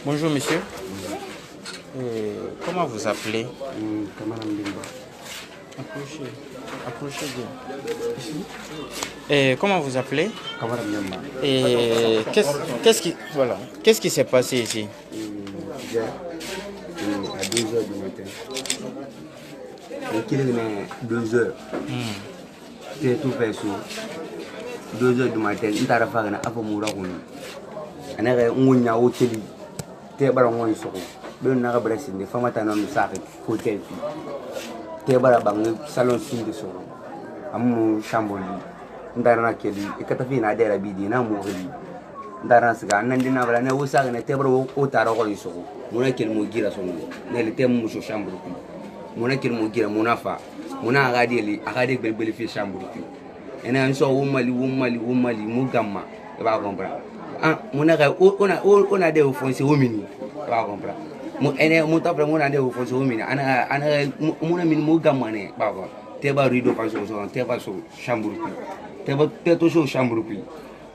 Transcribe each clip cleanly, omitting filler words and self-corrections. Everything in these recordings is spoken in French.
Bonjour monsieur. Comment vous appelez? Approchez bien. Comment vous appelez? Et qu'est-ce qui s'est passé ici? À 2h du matin. Il est 2h. C'est tout fait sur 2h du matin. Il t'a fait un peu de temps. Il a un hôtel. Il a un hôtel. Il a un hôtel. Il a un hôtel. Il a un salon de chambre. Il a un hôtel. Il a un ndara siga nandina bala ne wosa ne tebro o taro ko isoko mona kel mo gira so ne le tem mo chambre ku mona kel mo gira mona fa mona agade belbel fi chambre ku ena en so wo mali mo gamma e ba compra ah mona ga ona de o fonse o mini ba compra mo ene mo tapra mona de o fonse o mini ana mona min mo gamma ne ba ko te ba rido fa so te ba so chambre ku te ba te to so chambre ku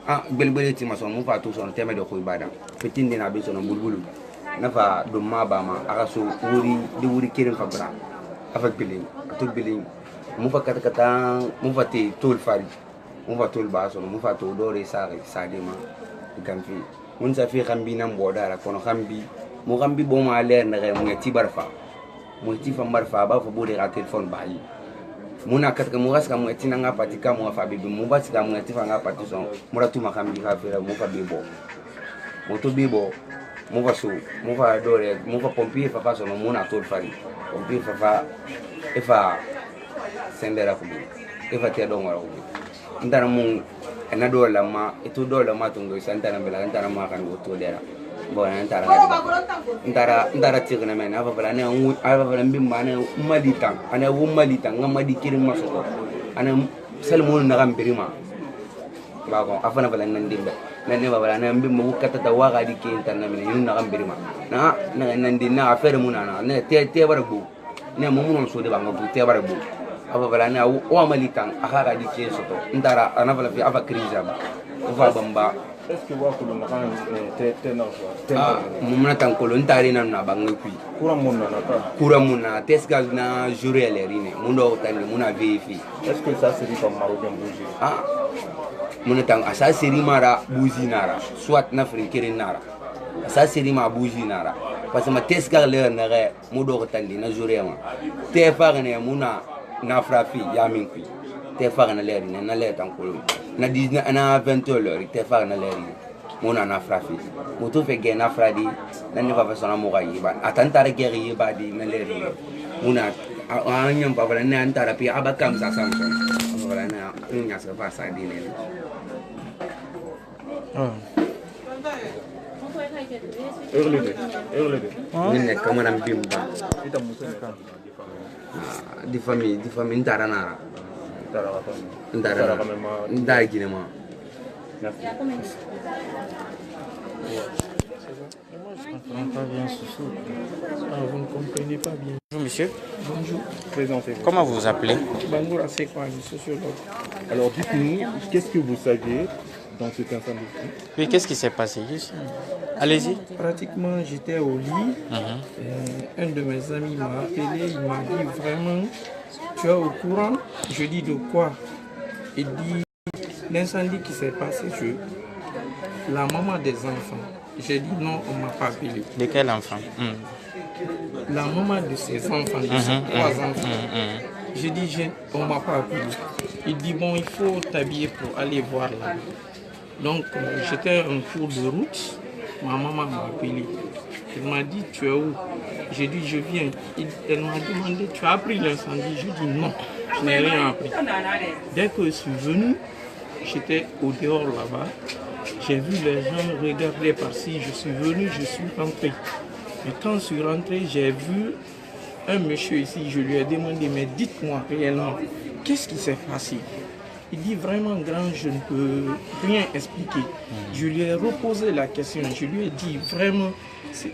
ah belbele ti maso mu fa to so teme de ko ibada fitin dina be so no bulbulu na fa do mabama aka so wuri kirin fabra afa bilin to bilin mu fa kata mu fa te tol fari mu fa tol ba so mu fa to dore sare sadema gamfi mun sa fi khambi nan bodara kono khambi mo khambi bo ma leer na mu ti barfa mo ti fa barfa ba fa bode ga telephone ba yi muna katika mugaska mu etina nga patika mu fa bibi mu basika mu etifa nga patison muratu makambi ka fera mu fa bibo moto bibo mu fa so mu fa dore mu fa pompier fa so no muna tol fari pompier fa sendera ku e fa te do ngora ku ndara mu ena do la ma eto do la ma tungo santana bela ndara ma kan go to dera bon ndara tigna men ava bala ne ava bala mbimba ne malitan ana wo malitan ngamadi kirim masoko ana salmon na gambirima ba ko afana bala nandimbe nanne bala ne mbimba wukata da waga di ke interna men yun na gambirima na nandina affaire munana ne te barabu ne momunon so de ba ngabu te barabu ava bala ne o malitan akara di ke soto ndara ana bala fi ava kriza ba va bamba. Est-ce que vous avez mumna tankolo ntari na bangekwi kura muna tesga na jure lerine mundo tani muna vefi. Est-ce que ça série comme marocain bougie muna tang asa série mara bougie nara soit na frinkere nara asa série ma bougie nara parce que ma tesga ler na re mundo tani na jure ma te fagne muna na frafi yaminkwi te fagne lerine na le tankolo na 19 na 20 heures te fa na leri mona na frafi moto fe ge na fradi na ne va fa sona mo ga yiba atantara geri yiba di na leri mona anyam pa bala ne antara pi abakam sa samson bala na nya sa fa sa di ne ne kamana bimba di famille ndara nara ndara ginema. Vous ne comprenez pas bien. Bonjour monsieur. Bonjour. Présentez-vous. Comment vous vous appelez? Bangoura, c'est quoi, le sociologue? Alors dites-nous, qu'est-ce que vous saviez dans cet incendie? Oui, qu'est-ce qui s'est passé ici? Allez-y. Pratiquement, j'étais au lit. Un de mes amis m'a appelé, il m'a dit vraiment, tu es au courant? Je dis de quoi? Il dit, l'incendie qui s'est passé, la maman des enfants. J'ai dit non, on ne m'a pas appelé. De quel enfant? La maman de ses enfants, de ses 3 enfants. Je dis, on ne m'a pas appelé. Il dit, bon, il faut t'habiller pour aller voir là. Donc, j'étais en cours de route. Ma maman m'a appelé. Elle m'a dit, tu es où? J'ai dit, je viens. Elle m'a demandé, tu as appris l'incendie? Je dis, non, je n'ai rien appris. Dès que je suis venu, j'étais au dehors là-bas. J'ai vu les gens regarder par-ci. Je suis venu, je suis rentré. Et quand je suis rentré, j'ai vu un monsieur ici. Je lui ai demandé, mais dites-moi réellement, qu'est-ce qui s'est passé? Il dit vraiment grand, je ne peux rien expliquer. Je lui ai reposé la question. Je lui ai dit vraiment,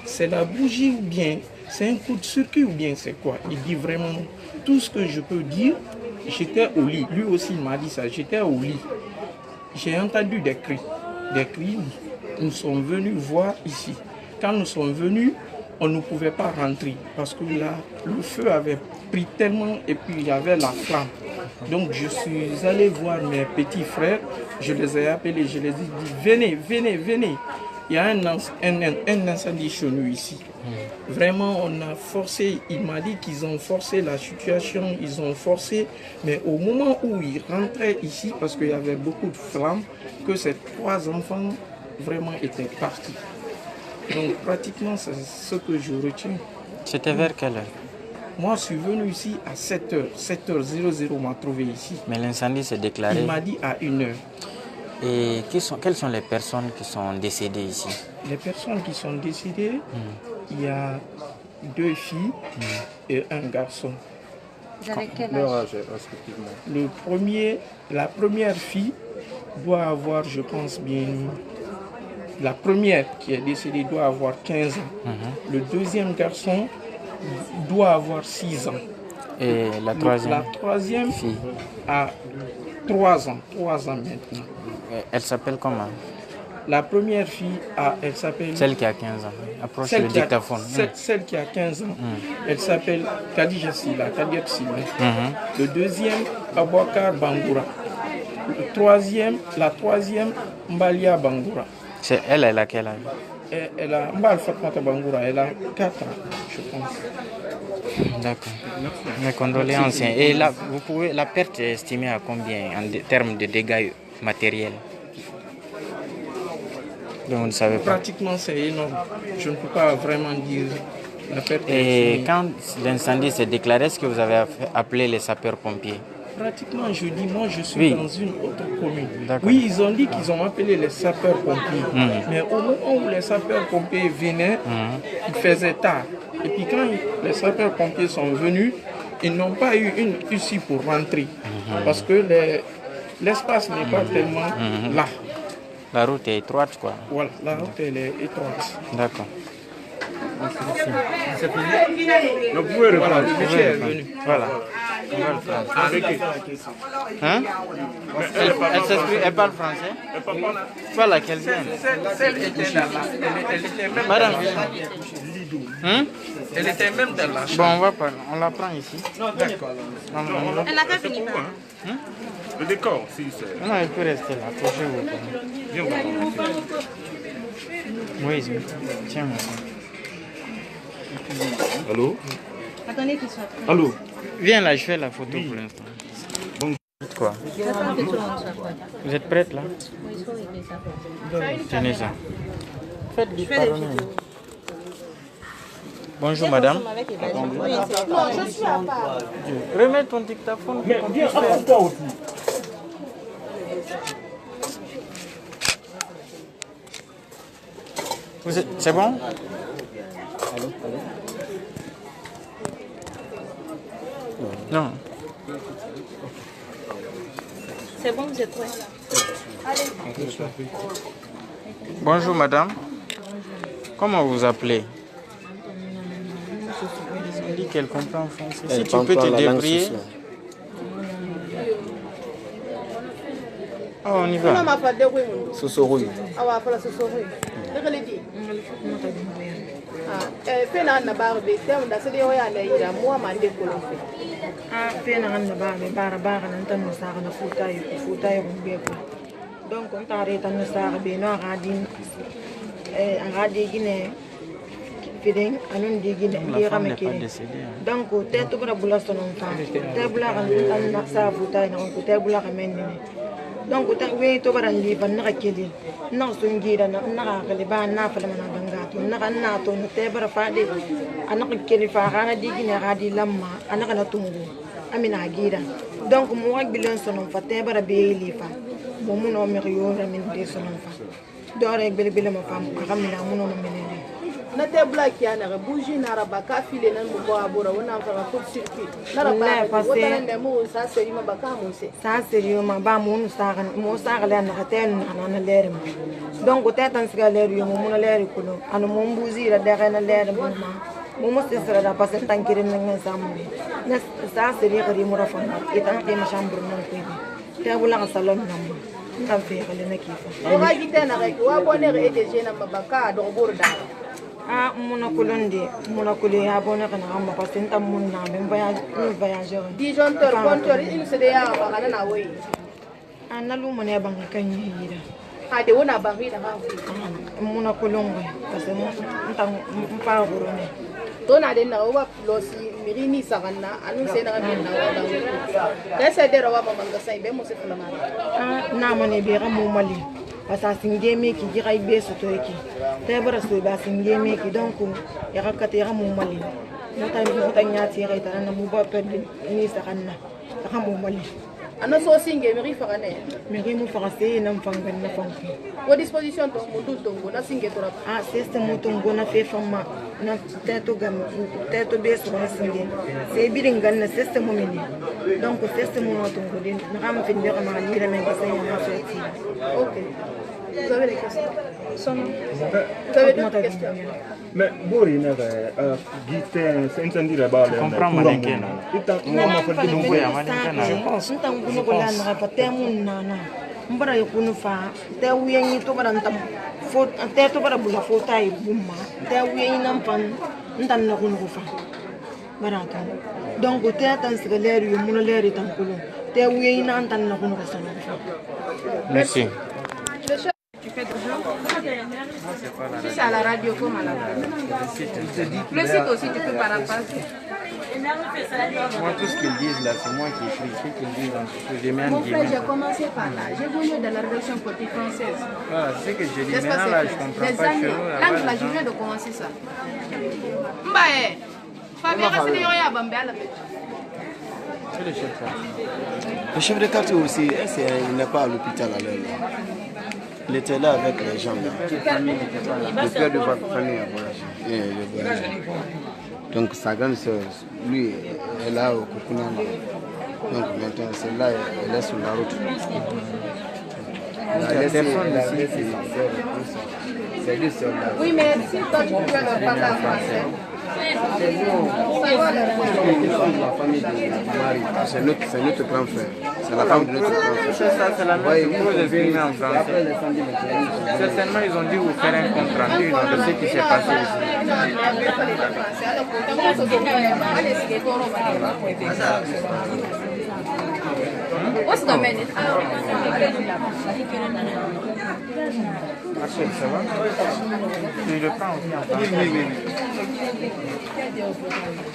c'est la bougie ou bien c'est un coup de circuit ou bien c'est quoi? Il dit vraiment tout ce que je peux dire. J'étais au lit. Lui aussi il m'a dit ça. J'étais au lit. J'ai entendu des cris. Des cris. Nous sommes venus voir ici. Quand nous sommes venus, on ne pouvait pas rentrer parce que là, le feu avait pris tellement et puis il y avait la flamme. Donc je suis allé voir mes petits frères, je les ai appelés, je les ai dit venez, venez, venez. Il y a un incendie chez nous ici. Vraiment, on a forcé, il m'a dit qu'ils ont forcé la situation, ils ont forcé, mais au moment où ils rentraient ici, parce qu'il y avait beaucoup de flammes, que ces 3 enfants vraiment étaient partis. Donc pratiquement, c'est ce que je retiens. C'était vers quelle heure? Moi, je suis venu ici à 7h. 7h00 m'a trouvé ici. Mais l'incendie s'est déclaré? Il m'a dit à 1h. Et quelles sont les personnes qui sont décédées ici? Les personnes qui sont décédées, il y a 2 filles et un garçon. Vous avez quel Leur âge? âge, respectivement. La première fille doit avoir, je pense bien, la première qui est décédée doit avoir 15 ans. Le deuxième garçon doit avoir 6 ans. Et la troisième? La troisième fille a 3 ans. 3 ans maintenant. Elle s'appelle comment? La première fille, elle s'appelle... Celle qui a 15 ans. Approche le dictaphone. Celle qui a 15 ans, elle s'appelle Kadija Sila, Kadiat Sila. Le deuxième, Abouakar Bangoura. La troisième, Mbalia Bangoura. Elle a quel âge? Elle a Mbal Fatmata Bangoura, elle a 4 ans, je pense. D'accord. Mes condoléances. Et là, la perte est estimée à combien en termes de dégâts matériels? Donc, vous ne savez pas. Pratiquement, c'est énorme. Je ne peux pas vraiment dire la perte. Et quand l'incendie s'est déclaré, est-ce que vous avez appelé les sapeurs-pompiers? Pratiquement, je dis, moi je suis dans une autre commune. Oui, ils ont dit qu'ils ont appelé les sapeurs-pompiers. Mais au moment où les sapeurs-pompiers venaient, il faisait tard. Et puis quand les sapeurs-pompiers sont venus, ils n'ont pas eu une issue pour rentrer. Parce que l'espace n'est pas tellement là. La route est étroite, quoi. Voilà, la route elle est étroite. D'accord. C'est fini. Donc vous pouvez reprendre. Le monsieur est venu. Voilà. On va le prendre. Hein? Elle parle français? Voilà, qu'elle vient. Celle était là. Elle était même Madame, elle était même dans la chambre. bon, on la prend ici. D'accord. Elle n'a pas fini. Le décor, si c'est... Non, elle peut rester là. Approchez-vous. Viens voir. Oui, tiens, moi. Allô? Attendez qu'il soit. Allô? Viens là, je fais la photo pour l'instant. Bon. Quoi? Attends que tout le monde soit prêt. Vous êtes prête là? Oui, il faut régler ça. Tenez ça. Faites du Je fais des pardon. vidéos. Bonjour madame. Avec Emmanuel. Oui, c'est- non, je suis à part. Remets ton dictaphone. Mais viens, toi aussi. C'est bon? Non. C'est bon, vous êtes prêts? Allez. Bonjour madame. Comment vous appelez? Elle dit qu'elle comprend français. Si tu peux te débrouiller. Ah, on y va. Sosorui. awa fala sosorui lekele di pe na na ba be tem da sede hoya na ira mo ma de ko fe pe na na ba be bara nan tan sa na futa yo be ko donc on tare tan sa be no radin gine fidèle, à nous dignes, les ramekés. Donc, tête pour la boule à son enfant, table à un sa bouteille, table à ramène. Donc, oui, tu vas en livre, n'a qu'elle. Non, son guide, n'a les bas, n'a pas la managanga, n'a nato, ne table à fadi, à n'a qu'elle fera dignes à di lama, à n'a tungu, à mina guida. Donc, moi, bilan son enfant, table à bé lifa, mon nom meilleur, à min son enfant. Dore belebele ma fam kamina muno no menene na te black ya na bougie na rabaka file na mo abura wona fa ko circuit na rabaka wona ne mo sa seri ma baka mo se sa seri ma ba mo sa ga na ten na leer donc o tetan siga leer yo mo na leer ko no anu mo mbuzi ra de na leer mo mo se sera da passe tankire na sambe na sa seri gari mo rafa itan ke ma chambre no ko te bula salon namba tam fe gale na kifa o ga gitena ga wa bonere EDG na mabaka do borda ah muna kulonde muna kule ya bona kana amma parce que tam mun na ben voyageur Dijon tor kontor in se de ya ba kana na wai ana lu mane ban kan yira ha de wona ban ri da ha muna kulongo parce que ntam mpa gorone to na de na wa losi mirini saganna anu se na ben na wa da se de rawa ba manga sai be mo se kala mara ah na mane be ga mo mali asa singe me ki gira be so to yake te bara so ba singe me ki donc ya ka te ga mo mali no ta nya ti ga ta na mo ba perde ni saganna ga mo mali ana so singe miri fagane miri mo fagase na mfangan na fanki ko disposition to mo du tongo na singe to rap ah c'est mo tongo na fe fama na teto gam teto be so na singe se biringan na system mo mini donc system mo tongo din na kam fin be ma lira men ka say na so ti ok vous avez des questions vous avez des questions mais bori na gite sensendi la bale comprends manekena ita mama fa de ngo ya manekena ntan kuno ko lan ga patemun nana mbara yukunu fa te wiyen to bara ntam fo te to bara bula fo tay bumma te wiyen nam fan ntan na kuno ko fa barata donc te tan siga leer yu mun leer tan kulo te wiyen nan tan na kuno ko fa merci tu fais de gens si c'est à la radio comme à la radio le site aussi tu peux paraphraser. Moi, tout ce qu'ils disent là, c'est moi qui écris. Ce qu'ils disent, mon frère, j'ai commencé par là. J'ai voulu dans la rédaction côté française. Voilà, c'est ce que je dis. Maintenant, là, je comprends pas. L'angle, là, je viens de commencer ça. Mbaye, Fabien, c'est le chef ça. Le chef de quartier aussi, il n'est pas à l'hôpital à l'heure. Il était là avec les gens là. Le père de votre famille a voyagé. Donc sa grande soeur, lui, elle est là au Kukunama. Donc maintenant, c'est là, elle est sur la route. C'est lui seul là. Oui, mais si toi tu peux leur parler en français. La famille de Marie, c'est notre grand frère. C'est la femme de notre grand frère. C'est la même chose que exprimer en français. Certainement, ils ont dû vous faire un compte rendu de ce qui s'est passé ici. What's the minute? Marcel, ça va? Tu le prends aussi en français? Oui.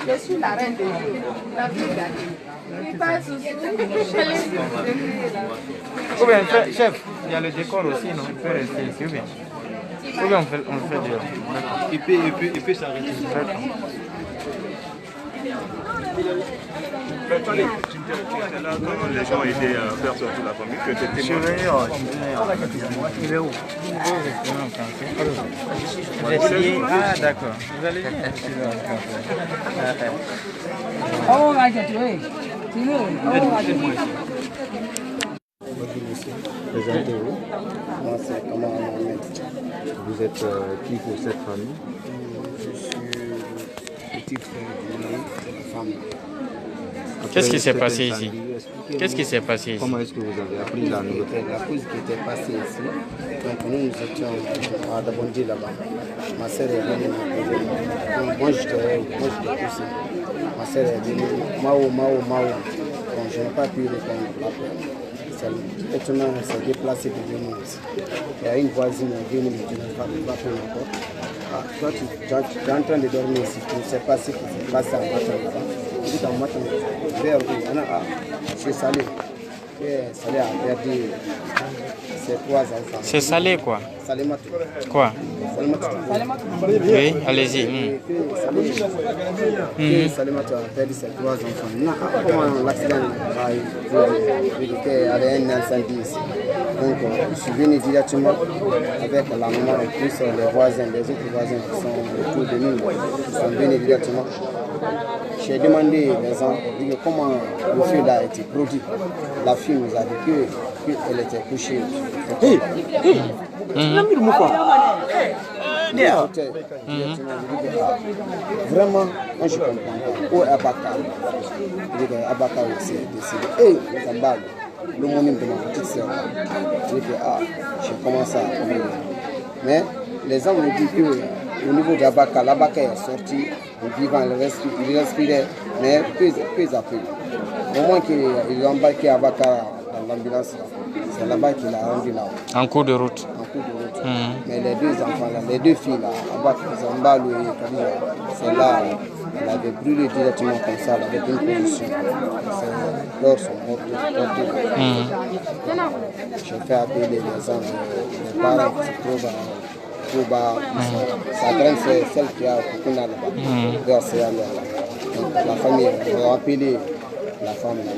Je suis la reine de Dieu, la plus gardée. Pas de souci. Ou bien, chef, il y a le décor aussi, non? Il peut rester ici, ou bien? Ou bien on le fait dehors? D'accord. Il peut s'arrêter. D'accord. Comment les gens aidaient à faire sortir la famille que c'était Surveillant. Il est où? Ah, d'accord. Vous allez bien? Présentez-vous. Moi, c'est Kamara Mohamed. Vous êtes qui pour cette famille? Je suis le petit frère de la femme. Qu'est-ce qui s'est passé ici? Qu'est-ce qui s'est passé ici? Comment est-ce que vous avez appris la nouvelle? La cause qui était passée ici. Donc nous étions à Dabondi là-bas. Ma sœur est venue m'appeler. Moi j'étais poussé. Ma sœur est venue. Mao. Bon, je n'ai pas pu répondre à l'appel. Maintenant, elle s'est déplacée de venir ici. Il y a une voisine qui est venue me dire pas prendre la porte. toi, tu es en train de dormir ici, tu ne sais pas ce qui se passe en matin là-bas. Tu dis en matin, vers c'est Salé. Salé a perdu ses 3 enfants. C'est Salé quoi? Salématou. Quoi? Salématou. Oui, allez-y. Salématou a perdu ses 3 enfants. Comment l'accident il avait un incendie ici. Donc je suis venu directement avec la maman et plus les voisins, les autres voisins qui sont autour de nous. Ils sont venus directement. J'ai demandé les gens comment le feu là a été produit. La fille nous a dit qu'elle était couchée. Vraiment, moi je comprends pas. Où est Abakar? Abakar s'est décidé. Le monime de ma petite soeur. J'ai commencé à oublier. Mais les gens me disent qu'au niveau d'Abakar, l'Abakar est sorti, vivant, il respirait, mais peu à peu. Au moment qu'il a embarqué Abakar dans l'ambulance, c'est là-bas qu'il a rendu là. En cours de route. Mais les 2 enfants là, les 2 filles là, Zambalou et Kabila, c'est là, elle avait brûlé directement comme ça, avec une pollution. Ces corps sont morts. Je fais appeler les gens, les parents qui se trouvent à Touba. Sa graine, c'est celle qui a Kukuna là-bas, vers Séa là. Donc la famille, on va appeler la femme là,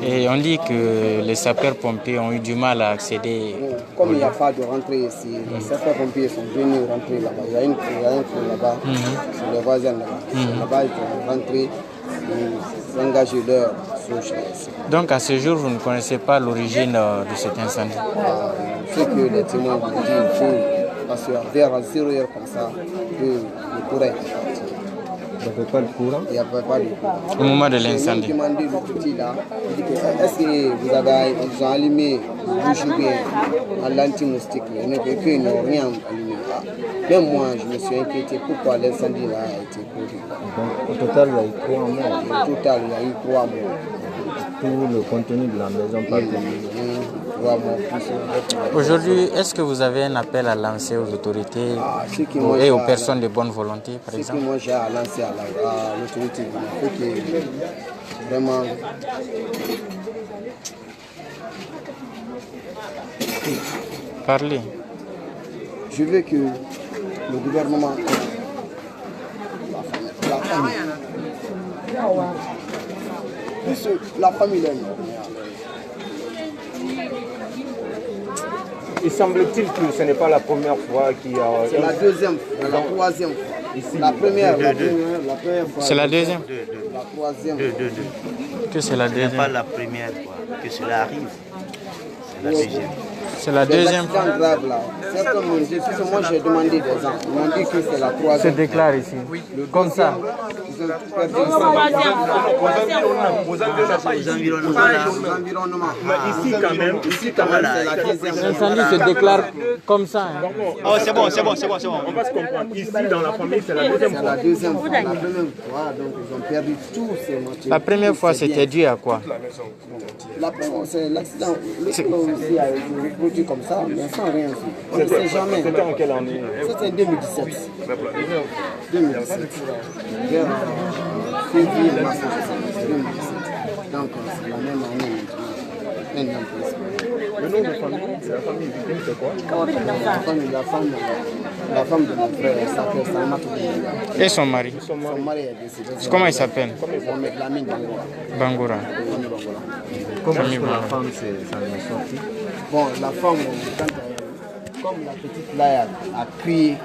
Et on dit que les sapeurs-pompiers ont eu du mal à accéder. Comme il n'y a pas de rentrée ici, les sapeurs-pompiers sont venus rentrer là-bas. Il y a une cour là-bas, c'est les voisins là-bas. Là-bas, ils vont rentrer, ils engagent leur souche. Donc à ce jour, vous ne connaissez pas l'origine de cet incendie? Ce que les témoins vous disent, parce que vers 0 heure comme ça, le courant est parti. Il n'y avait pas de courant? Il n'y avait pas de courant. Au moment de l'incendie. J'ai demandé le petit là, il dit que est-ce que ils ont allumé le bouche-bien en l'anti-moustique? Ils n'ont rien allumé. Même moi, je me suis inquiété pourquoi l'incendie là a été produit. Donc au total, il y a eu 3 morts. Au total, il y a eu 3 morts. Tout le contenu de la maison pas terminé. Aujourd'hui, est-ce que vous avez un appel à lancer aux autorités et aux personnes de bonne volonté, par exemple? Ce que moi j'ai à lancer à l'autorité, il faut que vraiment... Parlez. Je veux que le gouvernement... La famille là. Il semble-t-il que ce n'est pas la première fois qu'il y a... C'est la deuxième fois, la troisième fois. Ici, la première fois. C'est la deuxième? La troisième. Que c'est la deuxième? Ce n'est pas la première fois que cela arrive. C'est la deuxième. C'est la deuxième fois. Grave là. Certains m'ont dit, moi j'ai demandé des gens, ils m'ont dit que c'est la troisième. Se déclare ici. Comme ça. Aux environnements. Mais ici quand même, c'est la deuxième. L'incendie se déclare comme ça. Oh, c'est bon. On va se comprendre. Ici dans la famille, c'est la deuxième fois. C'est la deuxième fois. La deuxième fois, donc ils ont perdu tous ces matériaux. La première fois, c'était dû à quoi? La première, c'est l'accident. L'explosion aussi a été reproduit comme ça, mais sans rien faire. On ne sait jamais. C'était en quelle année? C'était 2017. 2017. Vers février 2017. Donc c'est la même année maintenant. Le nom de famille, c'est la famille victime, c'est quoi? La femme de mon frère s'appelle Salmatou. Et son mari? Son mari est décédé. Comment il s'appelle? Lamine Bangoura. Comment est-ce que la femme s'en est sortie? Bon, la femme, comme la petite là a crié,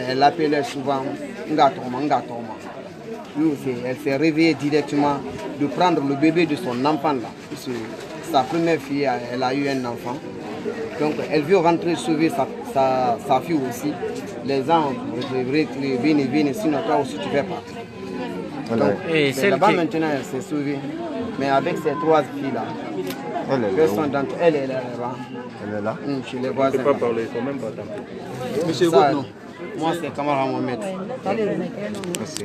elle appelait souvent Ngatoma. Elle s'est réveillée directement de prendre le bébé de son enfant là. Sa première fille, elle a eu un enfant. Donc elle veut rentrer sauver sa fille aussi. Les gens viennent, sinon toi aussi tu fais partie. Donc, et là-bas maintenant elle s'est sauvée. Mais avec ces 3 filles là, personne d'entre elles est là-bas. Elle est là? Chez les voisins. Je ne peux pas parler, il ne faut même pas t'appeler. Monsieur votre nom? Moi c'est Kamara Mohamed. Merci.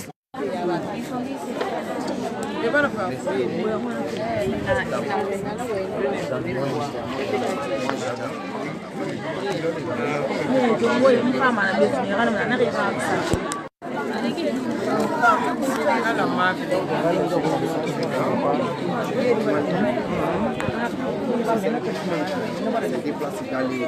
déplacé dans les